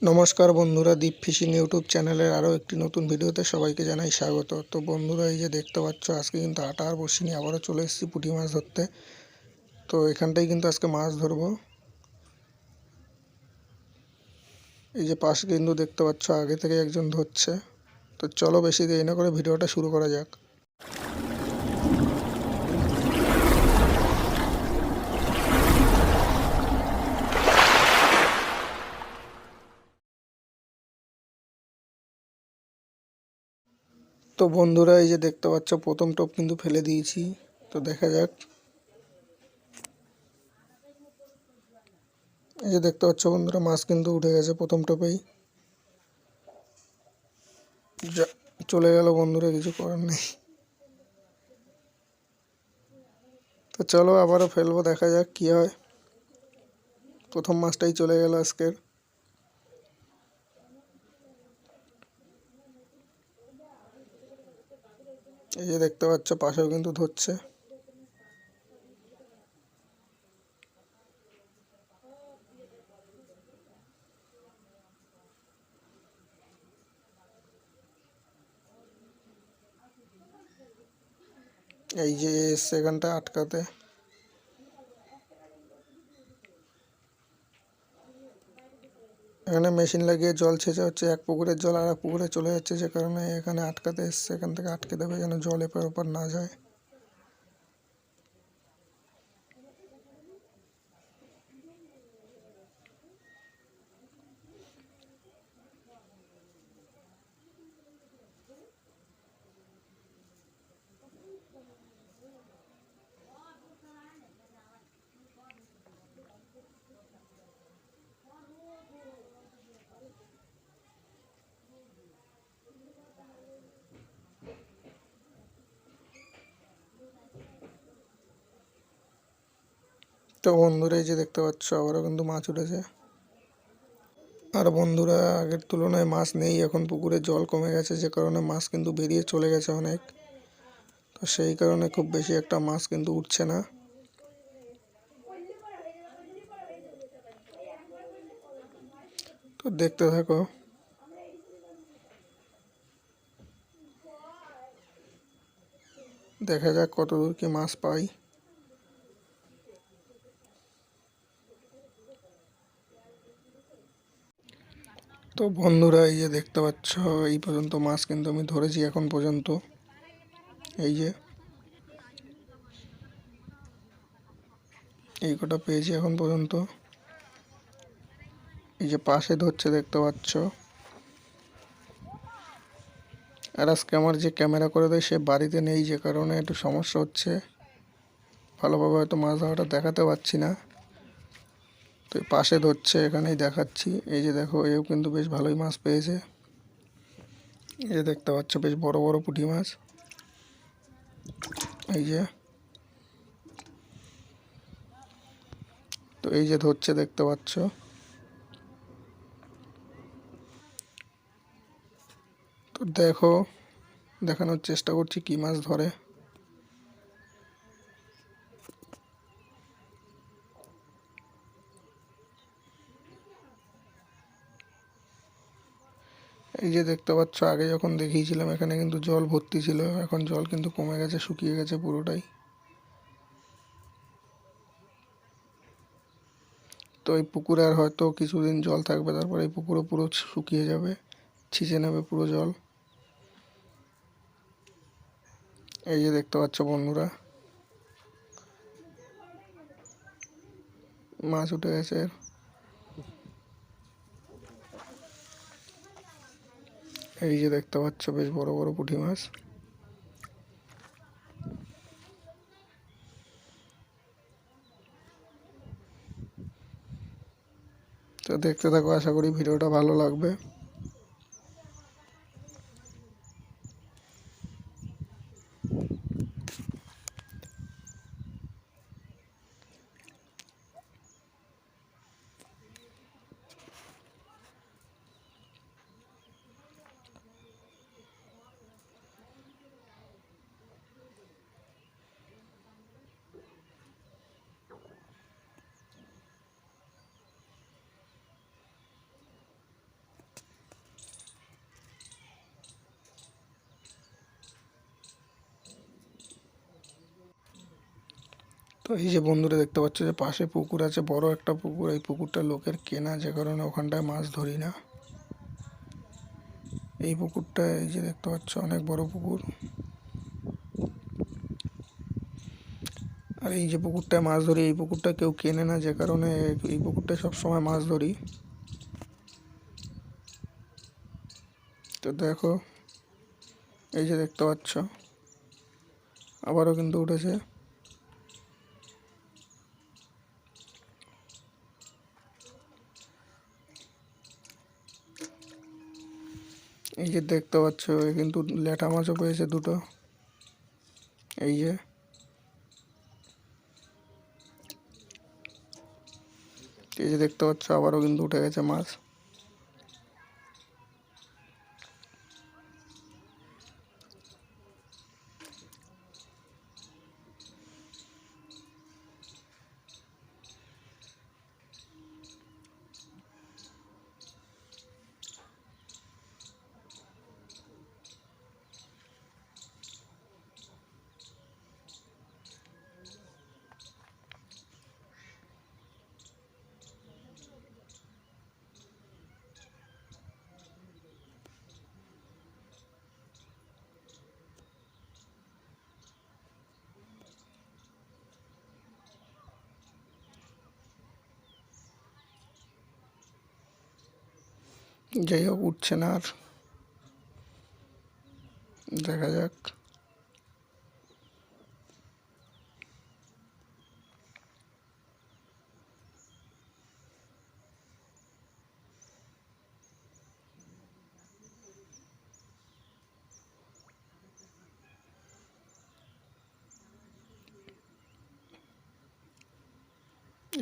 নমস্কার বন্ধুরা, দীপ fishing YouTube চ্যানেলের আরও একটি নতুন ভিডিওতে সবাইকে জানাই স্বাগত। তো বন্ধুরা, এই যে দেখতে পাচ্ছ, আজকে কিন্তু আটা আর বড়শি নিয়ে আবারও চলে এসেছি পুঁটি মাছ ধরতে। তো এখানটাই কিন্তু আজকে মাছ ধরবো। এই যে পাশে কিন্তু দেখতে পাচ্ছ আগে থেকে একজন ধরছে। তো চলো বেশি দেরি না করে ভিডিওটা শুরু করা যাক। তো বন্ধুরা, এই যে দেখতে পাচ্ছ প্রথম টোপ কিন্তু ফেলে দিয়েছি। তো দেখা যাক। এই যে দেখতে পাচ্ছ বন্ধুরা, মাছ কিন্তু উঠে গেছে প্রথম টোপেই। চলে গেল বন্ধুরা, কিছু করার নেই। তো চলো আবারও ফেলবো, দেখা যাক কী হয়। প্রথম মাছটাই চলে গেল আজকের। এই যে দেখতে পাচ্ছ পাশেও কিন্তু ধরছে। এই যে সেখানটা আটকাতে। এখানে মেশিন লাগিয়ে জল ছেঁচা হচ্ছে, এক পুকুরের জল আর এক পুকুরে চলে যাচ্ছে, যে কারণে এখানে আটকাতে এসছে। এখান থেকে আটকে দেবে যেন জল এপার ওপার না যায়। তো বন্ধুরা, এই যে দেখতে পাচ্ছ আবারও কিন্তু মাছ উঠেছে। আর বন্ধুরা, আগের তুলনায় মাছ নেই, এখন পুকুরে জল কমে গেছে, যে কারণে মাছ কিন্তু বেরিয়ে চলে গেছে অনেক। তো সেই কারণে খুব বেশি একটা মাছ কিন্তু উঠছে না। তো দেখতে থাকো, দেখা যাক কতদূর কি মাছ পাই। তো বন্ধুরা, এই যে দেখতে পাচ্ছ এই পর্যন্ত মাছ কিন্তু আমি ধরেছি এখন পর্যন্ত। এই যে এই কটা পেয়েছি এখন পর্যন্ত। এই যে পাশে ধরছে দেখতে পাচ্ছ। আর আজকে আমার যে ক্যামেরা করে দেয় সে বাড়িতে নেই, যে কারণে একটু সমস্যা হচ্ছে, ভালোভাবে হয়তো মাছ ধরাটা দেখাতে পারছি না। তো পাশে ধরছে, এখানেই দেখাচ্ছি। এই যে দেখো, এও কিন্তু বেশ ভালোই মাছ পেয়েছে। এই যে দেখতে পাচ্ছ বেশ বড় বড় পুঁটি মাছ। এই যে, তো এই যে ধরছে দেখতে পাচ্ছ। তো দেখো, দেখানোর চেষ্টা করছি কি মাছ ধরে। এই যে দেখতে পাচ্ছ, আগে যখন দেখিয়েছিলাম এখানে কিন্তু জল ভর্তি ছিল, এখন জল কিন্তু কমে গেছে, শুকিয়ে গেছে পুরোটাই। তো এই পুকুরে আর হয়তো কিছুদিন জল থাকবে, তারপরে এই পুকুরও পুরো শুকিয়ে যাবে, ছিঁচে নেবে পুরো জল। এই যে দেখতে পাচ্ছ বন্ধুরা, মাছ উঠে গেছে। এই যে দেখতে পাচ্ছ বেশ বড় বড় পুঁটি মাছ। তো দেখতে থাকো, আশা করি ভিডিওটা ভালো লাগবে। তো এই যে বন্ধুরা দেখতে পাচ্ছ যে পাশে পুকুর আছে, বড় একটা পুকুর। এই পুকুরটা লোকের কেনা, যে কারণে ওখানটায় মাছ ধরি না। এই পুকুরটা এই যে দেখতে পাচ্ছ অনেক বড় পুকুর। আর এই যে পুকুরটায় মাছ ধরি, এই পুকুরটা কেউ কেনে না, যে কারণে এই পুকুরটায় সবসময় মাছ ধরি। তো দেখো এই যে দেখতে পাচ্ছ আবারও কিন্তু উঠেছে। এই যে দেখতে পাচ্ছ কিন্তু ল্যাঠা মাছও পেয়েছে দুটো। এই যে দেখতে পাচ্ছ আবারও কিন্তু উঠে গেছে মাছ। যাই হোক, উঠছে না আর, দেখা যাক।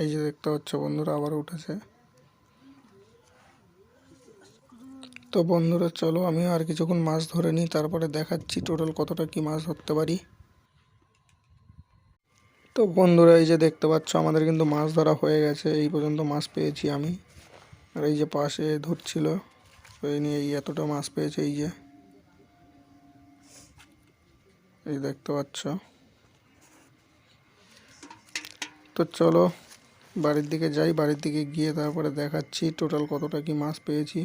এই যে দেখতে পাচ্ছ বন্ধুরা আবার উঠেছে। তো বন্ধুরা চলো আমি আর কিছুক্ষণ মাছ ধরে নিই, তারপরে দেখাচ্ছি টোটাল কতটা কি মাছ ধরতে পারি। তো বন্ধুরা এই যে দেখতে পাচ্ছ আমাদের কিন্তু মাছ ধরা হয়ে গেছে, এই পর্যন্ত মাছ পেয়েছি আমি। আর এই যে পাশে ধরছিল, এই নিয়ে এই এতটা মাছ পেয়েছে। এই দেখতে পাচ্ছ। তো চলো বাড়ির দিকে যাই, বাড়ির দিকে গিয়ে তারপরে দেখাচ্ছি টোটাল কতটা কি মাছ পেয়েছি।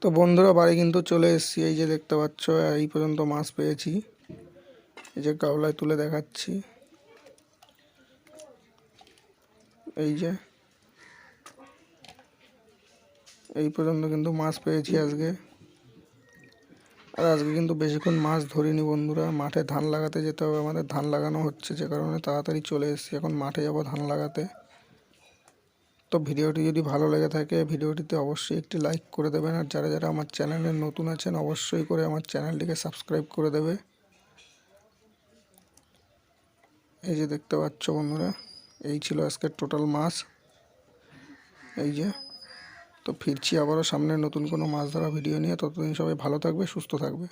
তো বন্ধুরা বাড়ি কিন্তু চলে এসেছি, এই যে দেখতে পাচ্ছ এই পর্যন্ত মাছ পেয়েছি। এই যে গাওলায় তুলে দেখাচ্ছি, এই যে এই পর্যন্ত কিন্তু মাছ পেয়েছি আজকে। আর আজকে কিন্তু বেশিক্ষণ মাছ ধরিনি বন্ধুরা, মাঠে ধান লাগাতে যেতে হবে আমাদের, ধান লাগানো হচ্ছে, যে কারণে তাড়াতাড়ি চলে এসেছি, এখন মাঠে যাব ধান লাগাতে। তো ভিডিওটি যদি ভালো লেগে থাকে ভিডিওটিতে অবশ্যই একটি লাইক করে দেবেন, আর যারা যারা আমার চ্যানেলে নতুন আছেন অবশ্যই করে আমার চ্যানেলটিকে সাবস্ক্রাইব করে দেবে। এই যে দেখতে পাচ্ছ বন্ধুরা, এই ছিল আজকের টোটাল মাছ। এই যে, তো ফিরছি আবারও সামনে নতুন কোনো মাছ ধরা ভিডিও নিয়ে। ততদিন সবাই ভালো থাকবে, সুস্থ থাকবে।